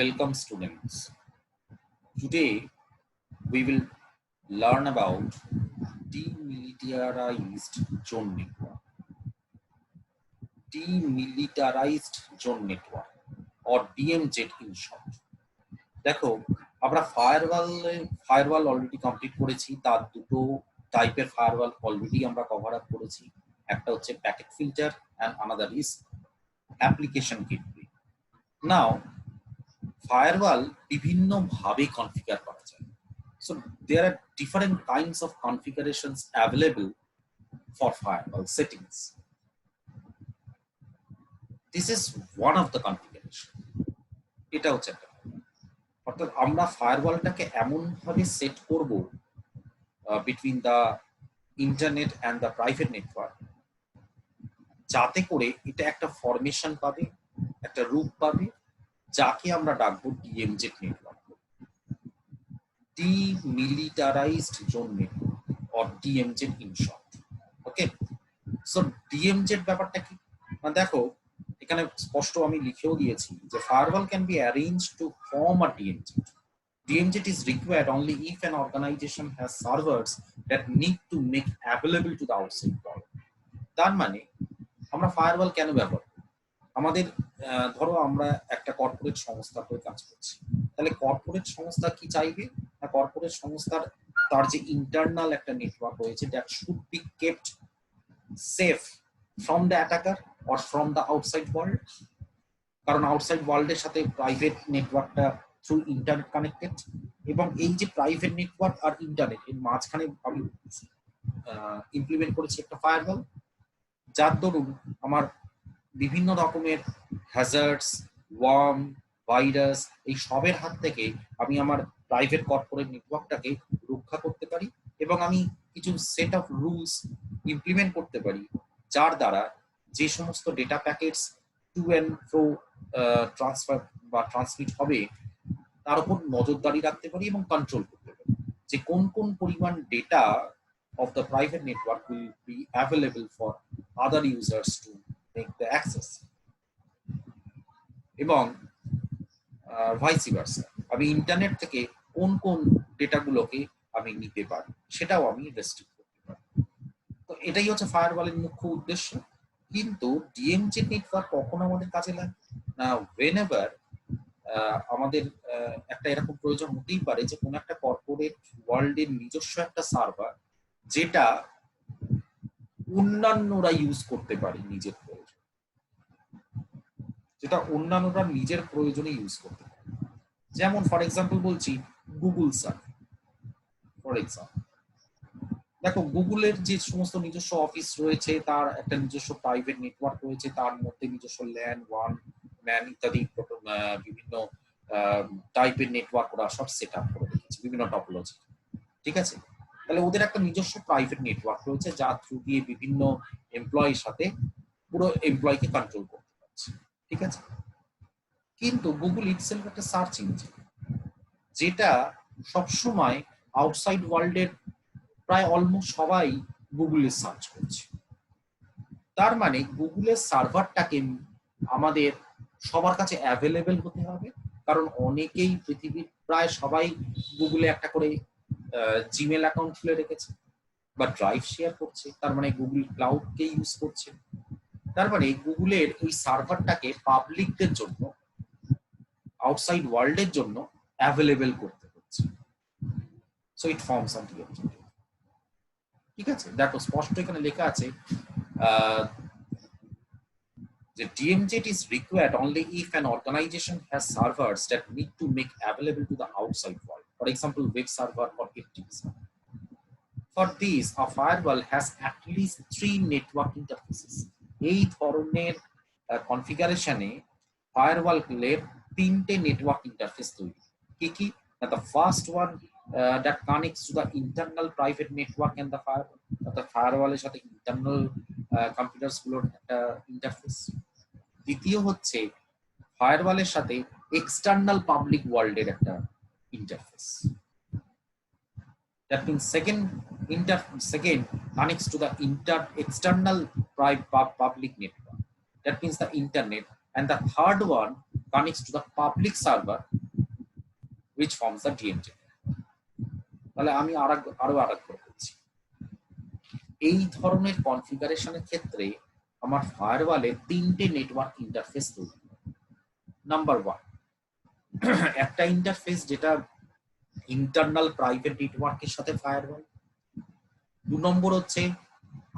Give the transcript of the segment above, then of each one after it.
Welcome students. Today we will learn about demilitarized zone network. Demilitarized zone network or DMZ in short. দেখো আমরা firewall already complete করেছি, তার দুটো টাইপের firewall already আমরা cover up করেছি। একটা হচ্ছে packet filter and another is application gateway. Now firewall বিভিন্ন ভাবে কনফিগার করা যায়। So there are different kinds of configurations available for firewall settings. This is one of the configuration. এটা হচ্ছে একটা, অর্থাৎ আমরা ফায়ারওয়ালটাকে এমন ভাবে সেট করব between the internet and the private network, যাতে করে এটা একটা ফরমেশন পাবে, একটা রূপ পাবে, যাকে আমরা ডাকবো DMZ network, demilitarised zone network or DMZ in short. Okay, so DMZ ব্যাপারটা কি? মানে দেখো এখানে স্পষ্ট আমি লিখেও দিয়েছি যে firewall can be arrange to form a DMZ. DMZ is required only if an organization has servers that need to make available to the outside world. তার মানে আমরা ফায়ারওয়াল কেন ব্যবহার করি? আমাদের ধরো আমরা একটা কর্পোরেট সংস্থার হয়ে কাজ করছি, তাহলে কর্পোরেট সংস্থা কি চাইবে না, কর্পোরেট সংস্থার তার যে ইন্টারনাল একটা নেটওয়ার্ক রয়েছে that should be kept safe from the attacker or from the outside world. কারণ আউটসাইড ওয়ার্ল্ডের সাথে প্রাইভেট নেটওয়ার্কটা থ্রু ইন্টারনেট কানেক্টেড, এবং এই যে প্রাইভেট নেটওয়ার্ক আর ইন্টারনেট এর মাঝখানে আমি ইমপ্লিমেন্ট করেছি একটা ফায়ারওয়াল, যার দরুন আমার বিভিন্ন রকমের হ্যাজার্ডস, ওয়ার্ম, ভাইরাস এই সবের হাত থেকে আমি আমার প্রাইভেট কর্পোরেট নেটওয়ার্কটাকে রক্ষা করতে পারি, এবং আমি কিছু সেট অফ রুলস ইমপ্লিমেন্ট করতে পারি যার দ্বারা যে সমস্ত data packets to and fro transfer বা ট্রান্সমিট হবে তার উপর নজরদারি রাখতে পারি এবং কন্ট্রোল করতে পারি যে কোন কোন পরিমাণ data of the private network will be available for other users to make the access, এবং ভাইস ভার্সা আমি ইন্টারনেট থেকে কোন কোন ডেটাগুলোকে আমি নিতে পারি সেটাও আমি রেস্ট্রিক্ট করতে পারি। তো এটাই হচ্ছে ফায়ারওয়ালের মুখ্য উদ্দেশ্য। কিন্তু ডিএমজেড নেটওয়ার্ক কখন আমাদের কাজে লাগে না, whenever আমাদের একটা এরকম প্রয়োজন হতেই পারে যে কোন একটা কর্পোরেট ওয়ার্ল্ডের নিজস্ব একটা সার্ভার যেটা অন্যান্যরা ইউজ করতে পারে নিজের প্রয়োজন, যেটা অন্যান্যরা নিজের প্রয়োজনে ইউজ করতে পারে। যেমন ফর এক্সাম্পল বলছি গুগল সার্ভার। ফর এক্সাম্পল দেখো গুগলের যে সমস্ত নিজস্ব অফিস রয়েছে তার একটা নিজস্ব প্রাইভেট নেটওয়ার্ক রয়েছে, তার মধ্যে নিজস্ব ল্যান, ওয়ান ম্যান ইত্যাদি বিভিন্ন টাইপের নেটওয়ার্ক ওরা সব সেট আপ করে রেখেছে বিভিন্ন টপোলজি। ঠিক আছে, তাহলে ওদের একটা নিজস্ব প্রাইভেট নেটওয়ার্ক রয়েছে যার থ্রু দিয়ে বিভিন্ন এমপ্লয়ির সাথে পুরো এমপ্লয়িকে কন্ট্রোল করতে পারছে। ঠিক আছে, কিন্তু গুগল ইটসেলফ একটা সার্চ ইঞ্জিন যেটা সবসময় আউটসাইড ওয়ার্ল্ডের প্রায় অলমোস্ট সবাই গুগলে সার্চ করছে। তার মানে গুগলের সার্ভারটাকে আমাদের সবার কাছে অ্যাভেলেবেল হতে হবে, কারণ অনেকেই পৃথিবীর প্রায় সবাই গুগলে একটা করে জিমেল অ্যাকাউন্ট খুলে রেখেছে বা ড্রাইভ শেয়ার করছে, তার মানে গুগল ক্লাউডকে ইউজ করছে। তার মানে গুগলের ওই সার্ভারটাকে পাবলিকদের জন্য, আউটসাইড ওয়ার্ল্ডের জন্য অ্যাভেলেবেল করতে হচ্ছে। So it forms a DMZ. ঠিক আছে, দেখো স্পষ্ট এখানে লেখা আছে the DMZ is required only if an organization has servers that need to make available to the outside world. For example, web server or FTP server. For this, a firewall has at least 3 network interfaces. এই ধরনের কনফিগারেশনে ফায়ারওয়ালের 3টে network interface তৈরি। কি কি? The first one that connects to the internal private network and the firewall. The ফায়ারওয়ালের সাথে internal computers গুলোর একটা interface. দ্বিতীয় হচ্ছে ফায়ারওয়ালের সাথে এক্সটার্নাল পাবলিক ওয়ার্ল্ডের একটা interface. That means second connects to the external public network. That means the internet. And the third one connects to the public server which forms the DMZ. তাহলে আমি আরো আরেকবার বলছি, এই ধরনের কনফিগারেশনের ক্ষেত্রে আমার ফায়ারওয়ালে তিনটে নেটওয়ার্ক ইন্টারফেস তৈরি। নাম্বার 1, একটা ইন্টারফেস যেটা ইন্টারনাল প্রাইভেট নেটওয়ার্কের সাথে ফায়ারওয়াল। 2 নম্বর হচ্ছে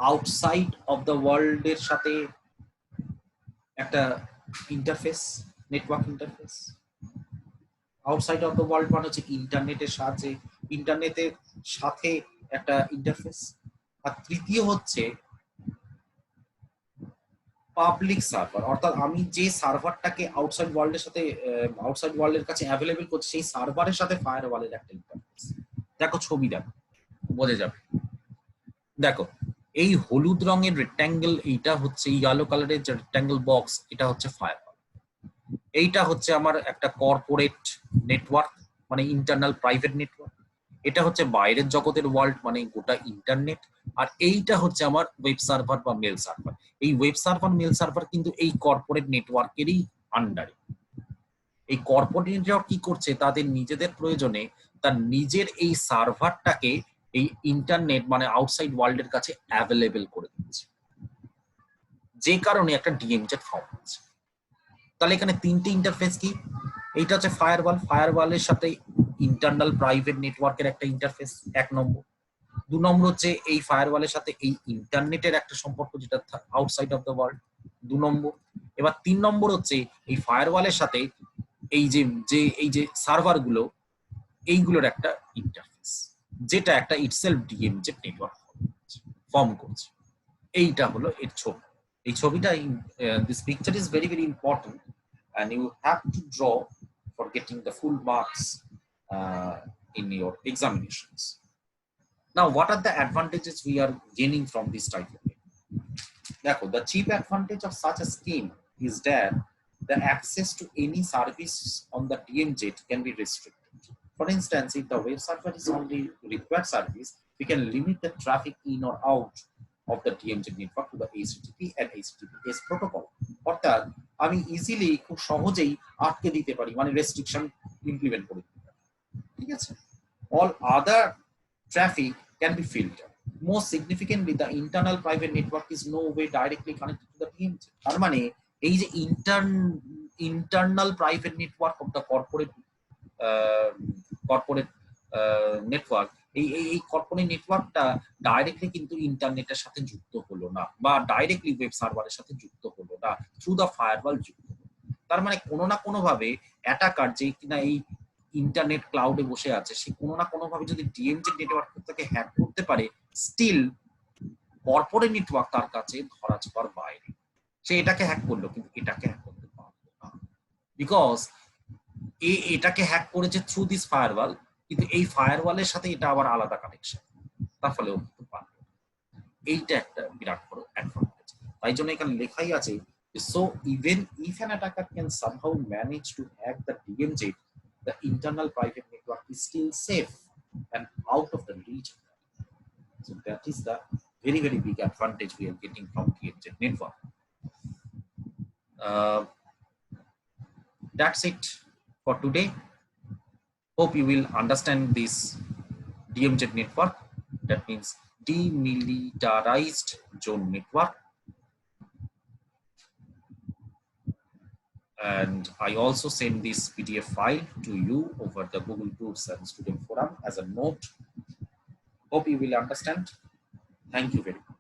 আউটসাইড অফ দ্য ওয়ার্ল্ড এর সাথে একটা interface, network interface. Outside of the world মানে হচ্ছে ইন্টারনেটের সাথে একটা ইন্টারফেস। আর তৃতীয় হচ্ছে পাবলিক সার্ভার, অর্থাৎ আমি যে সার্ভারটাকে আউটসাইড ওয়ার্ল্ডের সাথে আউটসাইড ওয়ার্ল্ডের কাছে অ্যাভেলেবল করছি সেই সার্ভারের সাথে ফায়ারওয়ালের একটা ইন্টারফেস। দেখো ছবি দেখো বোঝা যাবে। দেখো এই হলুদ রঙের রেক্ট্যাঙ্গেল, এইটা হচ্ছে ইয়েলো কালারের যে রেক্ট্যাঙ্গেল বক্স, এটা হচ্ছে ফায়ারওয়াল। এইটা হচ্ছে আমার একটা কর্পোরেট নেটওয়ার্ক মানে ইন্টারনাল প্রাইভেট নেটওয়ার্ক। এটা হচ্ছে বাইরের জগতের ওয়ার্ল্ড মানে গোটা ইন্টারনেট। আর এইটা হচ্ছে আমার ওয়েব সার্ভার বা মেল সার্ভার। এই ওয়েব সার্ভার মেল সার্ভার কিন্তু এই কর্পোরেট নেটওয়ার্কেরই আন্ডারে। এই কর্পোরেট নেটওয়ার্ক কি করছে, তাদের নিজেদের প্রয়োজনে তার নিজের এই সার্ভারটাকে এই ইন্টারনেট মানে আউটসাইড ওয়ার্ল্ডের কাছে অ্যাভেলেবল করে দিচ্ছে, যে কারণে একটা ডিএমজেড ফর্ম হচ্ছে। তাহলে এখানে তিনটে ইন্টারফেস কি, এইটা হচ্ছে ফায়ারওয়াল, ফায়ারওয়ালের সাথে ইন্টারনাল প্রাইভেট নেটওয়ার্কের একটা ইন্টারফেস 1 নম্বর। 2 নম্বর হচ্ছে এই ফায়ারওয়ালের সাথে এই ইন্টারনেটের একটা সম্পর্ক যেটা আউটসাইড অফ দ্য ওয়ার্ল্ড 2 নম্বর। এবার 3 নম্বর হচ্ছে এই ফায়ারওয়ালের সাথে এই যে সার্ভার গুলো, এইগুলোর একটা ইন্টারফেস যেটা একটা ইটসেলফ ডিএমজেড নেটওয়ার্ক ফর্ম করছে। এইটা হলো এর ছবি। এই ছবিটা this picture is very very important and you have to draw for getting the full marks in your examinations. Now, what are the advantages we are gaining from this type of thing? The chief advantage of such a scheme is that the access to any service on the DMZ can be restricted. For instance, if the web server is only required service, we can limit the traffic in or out of the DMZ network to the HTTP and HTTPS protocol. অর্থাৎ আমি easily খুব সহজেই আটকে দিতে পারি, মানে restriction implement করে দিতে পারি। ঠিক আছে, all other traffic can be filtered. Most significantly, the internal private network is no way directly connected to the DMZ. তার মানে এই যে internal private network of the corporate network, এই কর্পোরেট নেটওয়ার্কটা ডাইরেক্টলি কিন্তু ইন্টারনেটের সাথে যুক্ত হলো না, বা ডাইরেক্টলি ওয়েব সার্ভারের সাথে যুক্ত হলো না, থ্রু দ্য ফায়ারওয়াল যুক্ত হলো। তার মানে কোনো না কোনো ভাবে অ্যাটাকার যে কিনা এই ইন্টারনেট ক্লাউডে বসে আছে, সে কোনো না কোনো ভাবে যদি ডিএমজেড নেটওয়ার্কটাকে হ্যাক করতে পারে, স্টিল কর্পোরেট নেটওয়ার্ক তার কাছে ধরা ছোঁয়ার বাইরে। সে এটাকে হ্যাক করলো কিন্তু এটাকে হ্যাক করতে পারলো না, বিকজ এটাকে হ্যাক করেছে থ্রু দিস ফায়ারওয়াল, কিন্তু এই ফায়ারওয়ালের সাথে এটা আবার আলাদা কানেকশন, তার ফলে ও করতে পারলো। এইটা একটা বিরাট বড় অ্যাডভান্টেজ। তাই জন্য এখানে লেখাই আছে, so even if an attacker can somehow manage to hack the DMZ, the internal private network is still safe and out of the reach. So that is the very very big advantage we are getting from DMZ network. That's it for today. Hope you will understand this DMZ network, that means demilitarized zone network. And I also send this PDF file to you over the Google Groups and Student Forum as a note. Hope you will understand. Thank you very much.